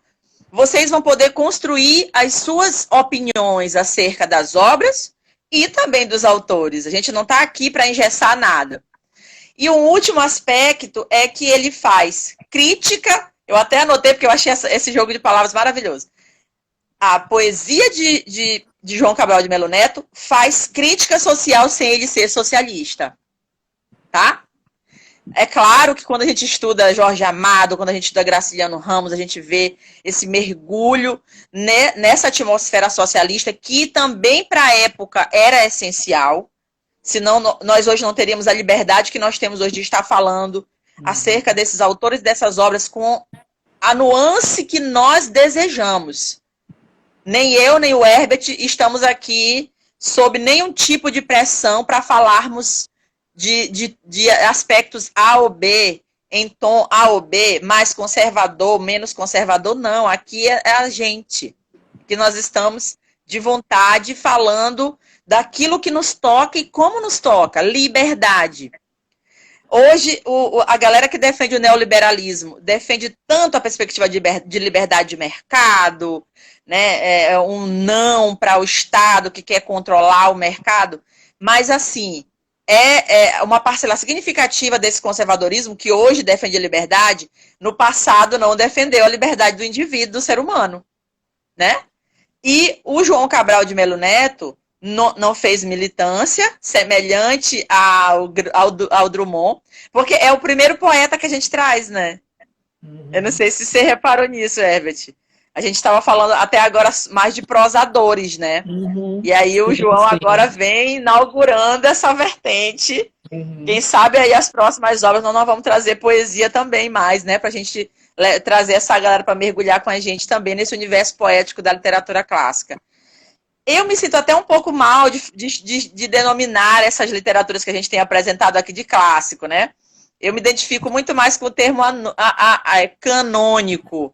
vocês vão poder construir as suas opiniões acerca das obras e também dos autores. A gente não está aqui para engessar nada. E um último aspecto é que ele faz crítica, eu até anotei porque eu achei esse jogo de palavras maravilhoso. A poesia de João Cabral de Melo Neto faz crítica social sem ele ser socialista. Tá? É claro que quando a gente estuda Jorge Amado, quando a gente estuda Graciliano Ramos, a gente vê esse mergulho nessa atmosfera socialista que também para a época era essencial. Senão nós hoje não teríamos a liberdade que nós temos hoje de estar falando acerca desses autores e dessas obras com a nuance que nós desejamos. Nem eu, nem o Herbert estamos aqui sob nenhum tipo de pressão para falarmos de aspectos A ou B, em tom A ou B, mais conservador, menos conservador, não. Aqui é a gente, que nós estamos de vontade falando daquilo que nos toca e como nos toca. Liberdade. Hoje, a galera que defende o neoliberalismo defende tanto a perspectiva de liberdade de mercado, né, um não para o Estado que quer controlar o mercado, mas assim, uma parcela significativa desse conservadorismo que hoje defende a liberdade, no passado não defendeu a liberdade do indivíduo, do ser humano, né? E o João Cabral de Melo Neto não fez militância semelhante ao Drummond, porque é o primeiro poeta que a gente traz, né? Uhum. Eu não sei se você reparou nisso, Herbert. A gente estava falando até agora mais de prosadores, né? Uhum. E aí o João agora vem inaugurando essa vertente. Uhum. Quem sabe aí as próximas obras nós vamos trazer poesia também mais, né? Pra gente trazer essa galera para mergulhar com a gente também nesse universo poético da literatura clássica. Eu me sinto até um pouco mal de denominar essas literaturas que a gente tem apresentado aqui de clássico, né? Eu me identifico muito mais com o termo canônico,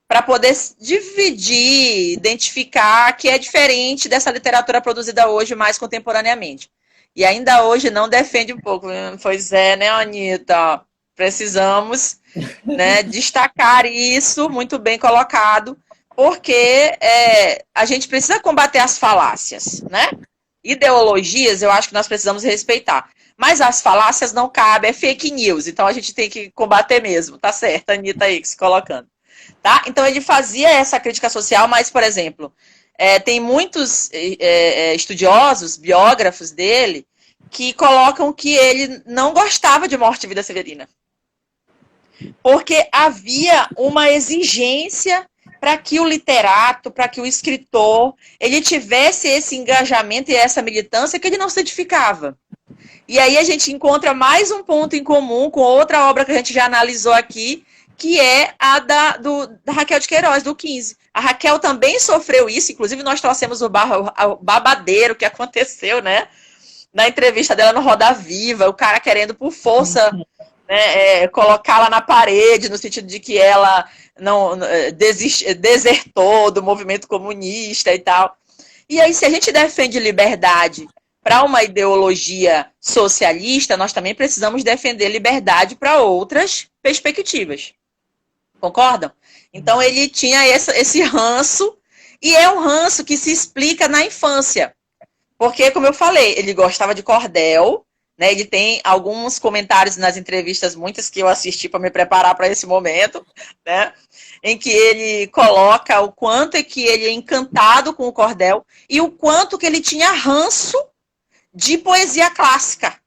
para poder dividir, identificar que é diferente dessa literatura produzida hoje mais contemporaneamente. E ainda hoje não defende um pouco. Pois é, né, Anitta? Precisamos, né, destacar isso, muito bem colocado, porque a gente precisa combater as falácias, né? Ideologias, eu acho que nós precisamos respeitar. Mas as falácias não cabem, é fake news, então a gente tem que combater mesmo, tá certo, Anitta aí, se colocando. Tá? Então ele fazia essa crítica social, mas, por exemplo, tem muitos estudiosos, biógrafos dele, que colocam que ele não gostava de Morte e Vida Severina. Porque havia uma exigência para que o literato, para que o escritor, ele tivesse esse engajamento e essa militância que ele não se identificava. E aí a gente encontra mais um ponto em comum com outra obra que a gente já analisou aqui, que é a da Raquel de Queiroz, do 15. A Raquel também sofreu isso, inclusive nós trouxemos o babadeiro que aconteceu, né? Na entrevista dela no Roda Viva, o cara querendo por força, né, colocá-la na parede, no sentido de que ela não desertou do movimento comunista e tal. E aí, se a gente defende liberdade para uma ideologia socialista, nós também precisamos defender liberdade para outras perspectivas. Concordam? Então ele tinha esse ranço, e é um ranço que se explica na infância. Porque, como eu falei, ele gostava de cordel, né? Ele tem alguns comentários nas entrevistas, muitas que eu assisti para me preparar para esse momento, né? Em que ele coloca o quanto é que ele é encantado com o cordel e o quanto que ele tinha ranço de poesia clássica.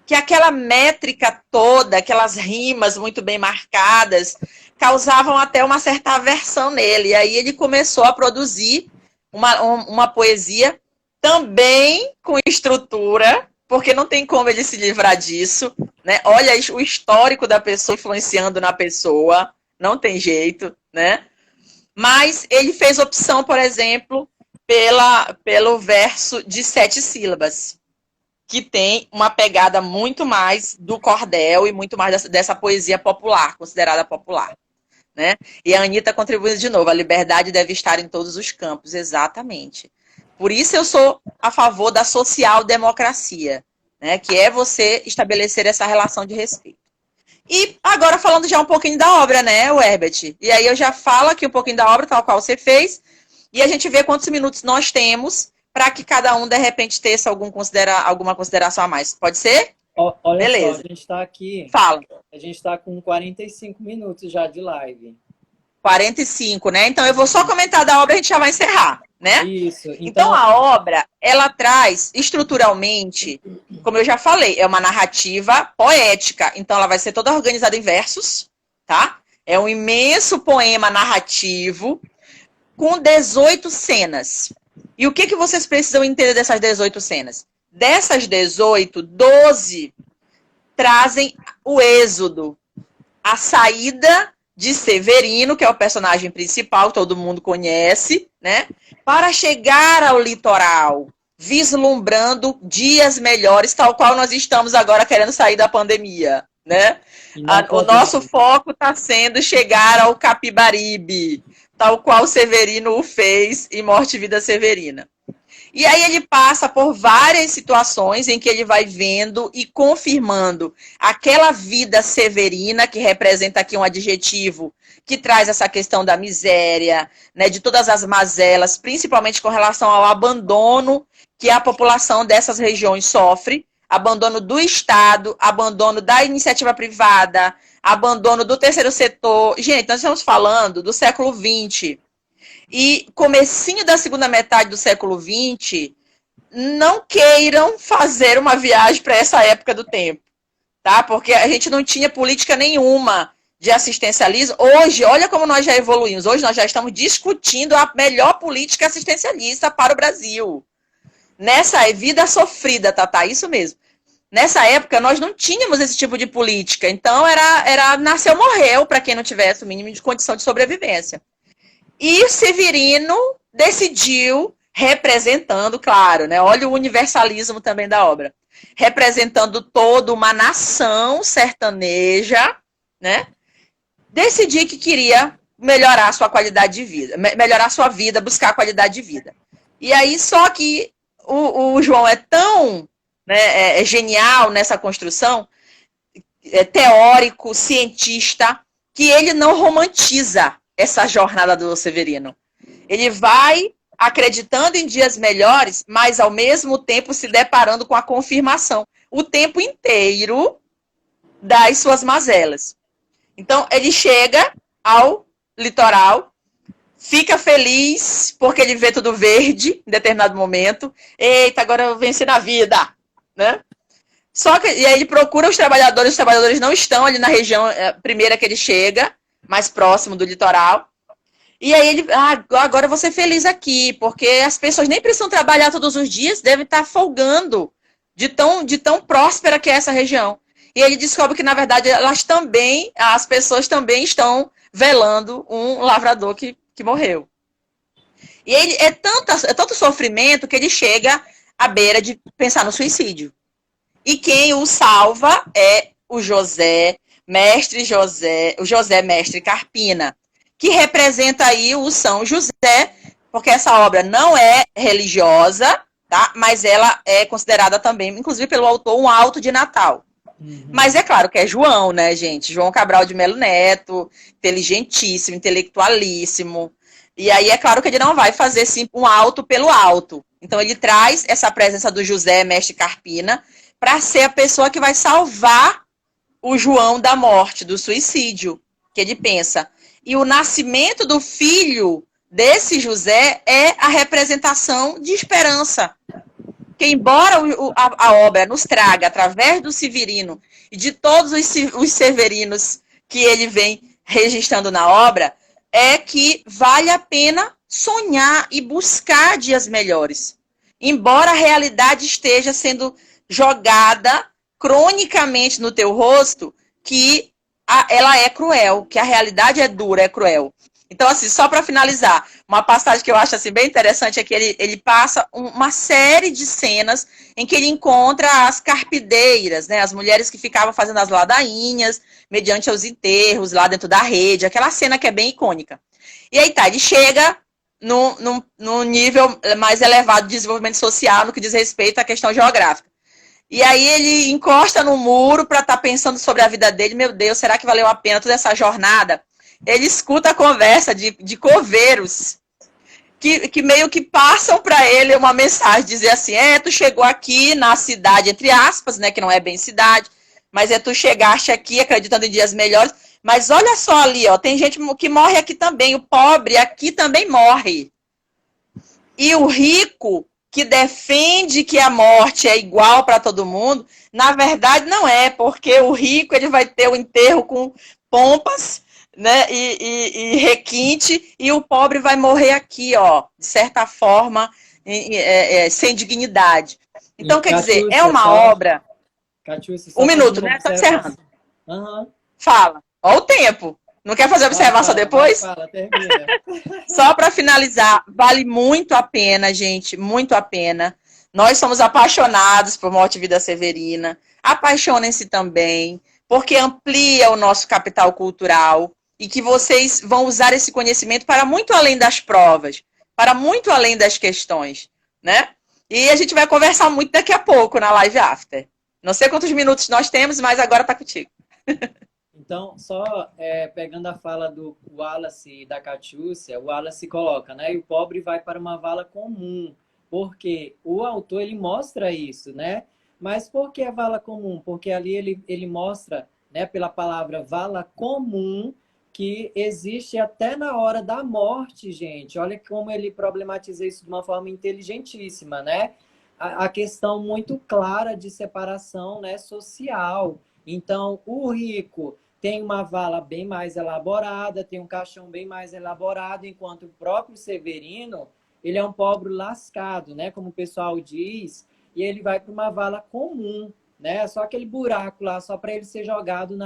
Que aquela métrica toda, aquelas rimas muito bem marcadas, causavam até uma certa aversão nele. E aí ele começou a produzir uma poesia também com estrutura, porque não tem como ele se livrar disso, né? Olha o histórico da pessoa influenciando na pessoa, não tem jeito, né? Mas ele fez opção, por exemplo, pelo verso de 7 sílabas, que tem uma pegada muito mais do cordel e muito mais dessa poesia popular, considerada popular. Né? E a Anitta contribuindo de novo, a liberdade deve estar em todos os campos, exatamente. Por isso eu sou a favor da social-democracia, né? Que é você estabelecer essa relação de respeito. E agora falando já um pouquinho da obra, né, Herbert? E aí eu já falo aqui um pouquinho da obra, tal qual você fez, e a gente vê quantos minutos nós temos para que cada um, de repente, tenha alguma consideração a mais. Pode ser? Olha Beleza. só, a gente está aqui. Fala. A gente está com 45 minutos já de live. 45, né? Então eu vou só comentar da obra e a gente já vai encerrar, né? Isso. Então a obra, ela traz estruturalmente, como eu já falei, é uma narrativa poética. Então ela vai ser toda organizada em versos, tá? É um imenso poema narrativo com 18 cenas. E o que vocês precisam entender dessas 18 cenas? Dessas 18, 12 trazem o êxodo, a saída de Severino, que é o personagem principal, que todo mundo conhece, né? Para chegar ao litoral, vislumbrando dias melhores, tal qual nós estamos agora querendo sair da pandemia, né? O nosso foco está sendo chegar ao Capibaribe, tal qual Severino o fez em Morte e Vida Severina. E aí ele passa por várias situações em que ele vai vendo e confirmando aquela vida severina, que representa aqui um adjetivo que traz essa questão da miséria, né, de todas as mazelas, principalmente com relação ao abandono que a população dessas regiões sofre, abandono do Estado, abandono da iniciativa privada, abandono do terceiro setor. Gente, nós estamos falando do século XX. E comecinho da segunda metade do século XX, não queiram fazer uma viagem para essa época do tempo, tá? Porque a gente não tinha política nenhuma de assistencialismo. Hoje, olha como nós já evoluímos. Hoje nós já estamos discutindo a melhor política assistencialista para o Brasil. Nessa vida sofrida, Tatá, isso mesmo. Nessa época, nós não tínhamos esse tipo de política. Então, era nasceu, morreu, para quem não tivesse o mínimo de condição de sobrevivência. E Severino decidiu, representando, claro, né? Olha o universalismo também da obra, representando toda uma nação sertaneja, né? Decidir que queria melhorar a sua qualidade de vida, melhorar a sua vida, buscar a qualidade de vida. E aí, só que o João é tão, né, é genial nessa construção, teórico, cientista, que ele não romantiza essa jornada do Severino. Ele vai acreditando em dias melhores, mas ao mesmo tempo se deparando com a confirmação o tempo inteiro das suas mazelas. Então, ele chega ao litoral, fica feliz porque ele vê tudo verde em determinado momento. Eita, agora eu venci na vida, né? Só que, e aí ele procura os trabalhadores não estão ali na região primeira que ele chega, mais próximo do litoral. E aí ele, agora eu vou ser feliz aqui, porque as pessoas nem precisam trabalhar todos os dias, devem estar folgando de tão próspera que é essa região. E ele descobre que, na verdade, as pessoas também estão velando um lavrador que morreu. E ele é tanto sofrimento que ele chega à beira de pensar no suicídio. E quem o salva é o José Mestre Carpina, que representa aí o São José, porque essa obra não é religiosa, tá? Mas ela é considerada também, inclusive pelo autor, um auto de Natal. Uhum. Mas é claro que é João, né, gente? João Cabral de Melo Neto, inteligentíssimo, intelectualíssimo. E aí é claro que ele não vai fazer sim, um auto pelo alto. Então ele traz essa presença do José Mestre Carpina para ser a pessoa que vai salvar o João da morte, do suicídio, que ele pensa. E o nascimento do filho desse José é a representação de esperança. Que embora a obra nos traga, através do Severino e de todos os severinos que ele vem registrando na obra, é que vale a pena sonhar e buscar dias melhores. Embora a realidade esteja sendo jogada cronicamente no teu rosto, que ela é cruel, que a realidade é dura, é cruel. Então, assim, só para finalizar, uma passagem que eu acho assim, bem interessante é que ele passa uma série de cenas em que ele encontra as carpideiras, né? As mulheres que ficavam fazendo as ladainhas mediante os enterros lá dentro da rede, aquela cena que é bem icônica. E aí tá, ele chega no nível mais elevado de desenvolvimento social no que diz respeito à questão geográfica. E aí ele encosta no muro para estar pensando sobre a vida dele. Meu Deus, será que valeu a pena toda essa jornada? Ele escuta a conversa de coveiros que meio que passam para ele uma mensagem, dizer assim, tu chegou aqui na cidade, entre aspas, né, que não é bem cidade, mas tu chegaste aqui acreditando em dias melhores, mas olha só ali, ó, tem gente que morre aqui também, o pobre aqui também morre. E o rico, que defende que a morte é igual para todo mundo, na verdade não é, porque o rico ele vai ter o enterro com pompas, né, e requinte, e o pobre vai morrer aqui, ó, de certa forma, sem dignidade. Então, quer dizer, é uma obra... Catiúcia, Um minuto, né? Estou encerrando. Uhum. Fala. Olha o tempo. Não quer fazer observação depois? Fala, termina. Só para finalizar, vale muito a pena, gente, muito a pena. Nós somos apaixonados por Morte e Vida Severina. Apaixonem-se também, porque amplia o nosso capital cultural e que vocês vão usar esse conhecimento para muito além das provas, para muito além das questões, né? E a gente vai conversar muito daqui a pouco na Live After. Não sei quantos minutos nós temos, mas agora está contigo. Então, só pegando a fala do Wallace e da Catiúcia, o Wallace coloca, né? E o pobre vai para uma vala comum, porque o autor ele mostra isso, né? Mas por que a vala comum? Porque ali ele mostra, né, pela palavra vala comum, que existe até na hora da morte, gente. Olha como ele problematiza isso de uma forma inteligentíssima, né? A questão muito clara de separação, né, social. Então, o rico tem uma vala bem mais elaborada, tem um caixão bem mais elaborado, enquanto o próprio Severino, ele é um pobre lascado, né, como o pessoal diz, e ele vai para uma vala comum, né, só aquele buraco lá, só para ele ser jogado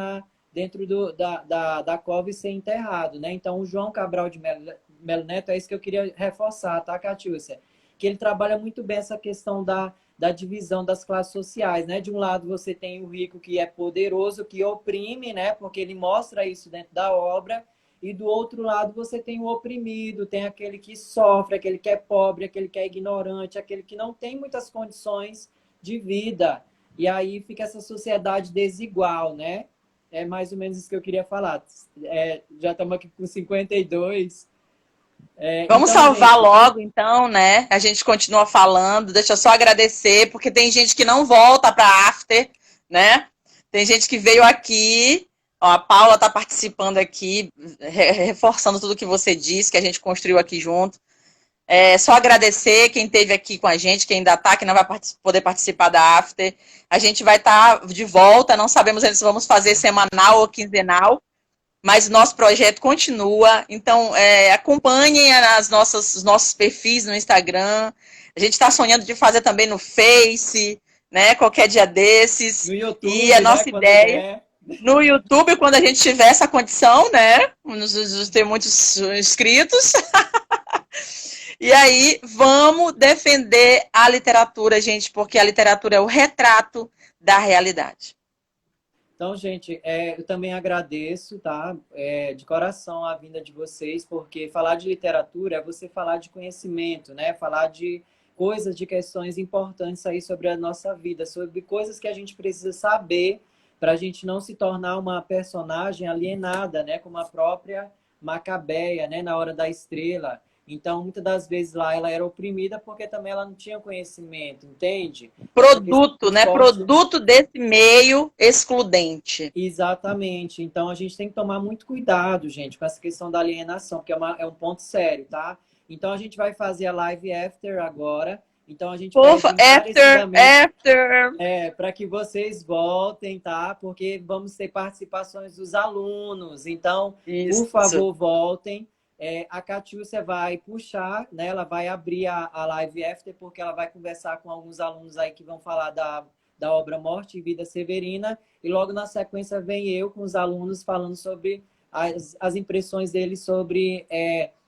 dentro da cova e ser enterrado, né. Então, o João Cabral de Melo Neto, é isso que eu queria reforçar, tá, Catiúcia? Que ele trabalha muito bem essa questão da divisão das classes sociais, né? De um lado você tem o rico que é poderoso, que oprime, né? Porque ele mostra isso dentro da obra, e do outro lado você tem o oprimido, tem aquele que sofre, aquele que é pobre, aquele que é ignorante, aquele que não tem muitas condições de vida. E aí fica essa sociedade desigual, né? É mais ou menos isso que eu queria falar. Já estamos aqui com 52. Vamos Então, salvar gente, logo, então, né? A gente continua falando. Deixa eu só agradecer, porque tem gente que não volta para After, né? Tem gente que veio aqui. Ó, a Paula está participando aqui, reforçando tudo que você disse, que a gente construiu aqui junto. Só agradecer quem esteve aqui com a gente, quem ainda está, que não vai poder participar da After. A gente vai estar de volta, não sabemos ainda se vamos fazer semanal ou quinzenal, mas o nosso projeto continua. Então, acompanhem os nossos perfis no Instagram. A gente está sonhando de fazer também no Face, né? Qualquer dia desses. no YouTube, e a nossa né, ideia, no YouTube, quando a gente tiver essa condição, né? Ter muitos inscritos. E aí, vamos defender a literatura, gente, porque a literatura é o retrato da realidade. Então, gente, eu também agradeço, tá? De coração a vinda de vocês, porque falar de literatura é você falar de conhecimento, né? Falar de coisas, de questões importantes aí sobre a nossa vida, sobre coisas que a gente precisa saber para a gente não se tornar uma personagem alienada, né? Como a própria Macabeia, né? Na Hora da Estrela. Então, muitas das vezes lá ela era oprimida porque também ela não tinha conhecimento, entende? Produto, né? Produto desse meio excludente. Exatamente. Então, a gente tem que tomar muito cuidado, gente, com essa questão da alienação, porque é um ponto sério, tá? Então, a gente vai fazer a live after agora. Então, a gente para que vocês voltem, tá? Porque vamos ter participações dos alunos. Então, por favor, voltem. A Catiúcia vai puxar, né? Ela vai abrir a live after, porque ela vai conversar com alguns alunos aí que vão falar da obra Morte e Vida Severina, e logo na sequência vem eu com os alunos falando sobre as impressões dele sobre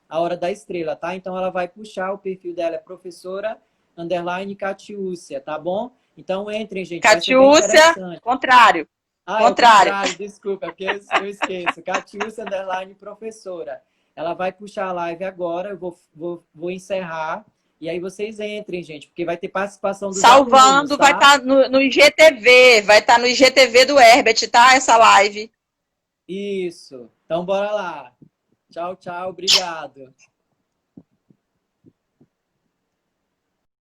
a Hora da Estrela, tá? Então ela vai puxar, o perfil dela é professora _ Catiúcia, tá bom? Então entrem, gente, vai ser bem Catiúcia, interessante. contrário. Ah, Contrário. é o contrário, desculpa, é porque eu esqueço. Catiúcia _ professora. Ela vai puxar a live agora, eu vou encerrar. E aí vocês entrem, gente, porque vai ter participação dos alunos, Salvando, tá? vai estar no IGTV, vai estar no IGTV do Herbert, tá? Essa live. Isso. Então bora lá. Tchau, tchau, obrigado.